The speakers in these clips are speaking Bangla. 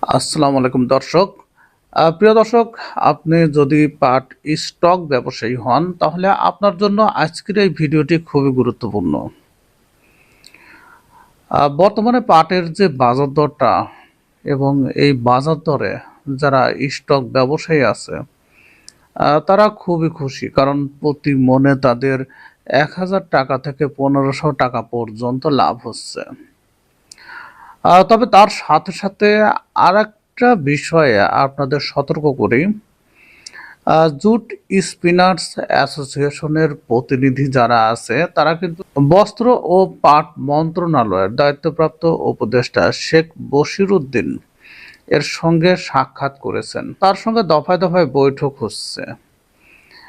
আসসালামু আলাইকুম দর্শক। প্রিয় দর্শক, আপনি যদি পাট স্টক ব্যবসায়ী হন তাহলে আপনার জন্য আজকের এই ভিডিওটি খুবই গুরুত্বপূর্ণ। বর্তমানে পাটের যে বাজার দরটা এবং এই বাজার দরে যারা স্টক ব্যবসায়ী আছে তারা খুবই খুশি, কারণ প্রতি মনে তাদের ১,০০০ টাকা থেকে ১৫০০ টাকা পর্যন্ত লাভ হচ্ছে। তবে তার সাথে সাথে আরেকটা বিষয়ে আপনাদের সতর্ক করি। জুট স্পিনার্স অ্যাসোসিয়েশনের প্রতিনিধি যারা আছে তারা কিন্তু বস্ত্র ও পাট মন্ত্রণালয়ের দায়িত্বপ্রাপ্ত উপদেষ্টা শেখ বশিরউদ্দিন এর সঙ্গে সাক্ষাৎ করেছেন। তার সঙ্গে দফায় দফায় বৈঠক হচ্ছে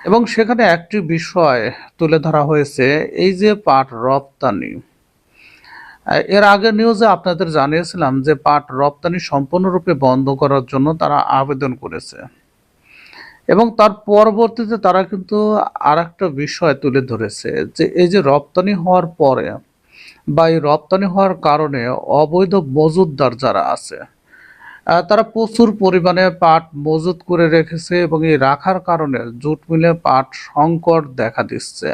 এবং সেখানে একটি বিষয় তুলে ধরা হয়েছে, এই যে পাট রপ্তানি। এর আগের নিউজে আপনাদের জানিয়েছিলাম যে পাট রপ্তানি সম্পূর্ণরূপে বন্ধ করার জন্য তারা আবেদন করেছে এবং তার পরবর্তীতে তারা কিন্তু আরেকটা বিষয় তুলে ধরেছে যে এই যে রপ্তানি হওয়ার পরে বা এই রপ্তানি হওয়ার কারণে অবৈধ মজুতদার যারা আছে তারা প্রচুর পরিমাণে পাট মজুত করে রেখেছে এবং এই রাখার কারণে জুট মিলে পাট সংকট দেখা দিচ্ছে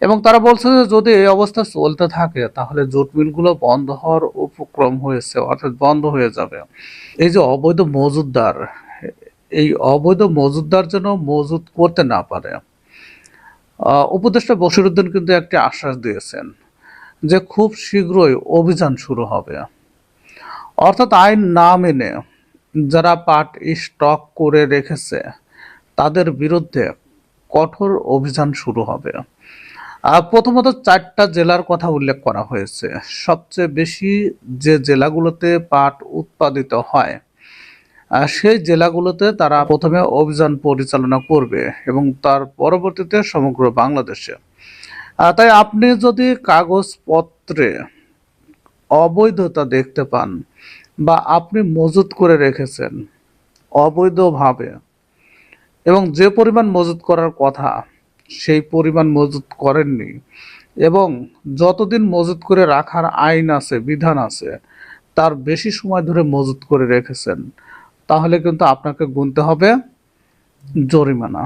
এবং তারা বলছে যে যদি এই অবস্থা চলতে থাকে তাহলে জুট মিলগুলো বন্ধ হওয়ার উপক্রম হয়েছে, অর্থাৎ বন্ধ হয়ে যাবে। এই যে অবৈধ মজুতদার, এই অবৈধ মজুতদার যেন মজুত করতে না পারে। উপদেষ্টা বশিরউদ্দিন কিন্তু একটি আশ্বাস দিয়েছেন যে খুব শীঘ্রই অভিযান শুরু হবে, অর্থাৎ আইন না মেনে যারা পাট স্টক করে রেখেছে তাদের বিরুদ্ধে কঠোর অভিযান শুরু হবে। প্রথমত 4টা জেলার কথা উল্লেখ করা হয়েছে। সবচেয়ে বেশি যে জেলাগুলোতে পাট উৎপাদিত হয় সেই জেলাগুলোতে তারা প্রথমে অভিযান পরিচালনা করবে এবং তার পরবর্তীতে সমগ্র বাংলাদেশে। তাই আপনি যদি কাগজপত্রে অবৈধতা দেখতে পান বা আপনি মজুত করে রেখেছেন অবৈধভাবে এবং যে পরিমাণ মজুত করার কথা সেই পরিমাণ মজুত করেননি এবং যতদিন মজুত করে রাখার আইন আছে, বিধান আছে, তার বেশি সময় ধরে মজুত করে রেখেছেন, তাহলে কিন্তু আপনাকে গুনতে হবে জরিমানা।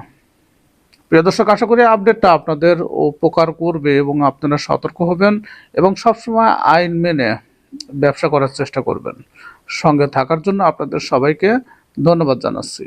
প্রিয় দর্শক, আশা করি আপডেটটা আপনাদের উপকার করবে এবং আপনারা সতর্ক হবেন এবং সবসময় আইন মেনে ব্যবসা করার চেষ্টা করবেন। সঙ্গে থাকার জন্য আপনাদের সবাইকে ধন্যবাদ জানাচ্ছি।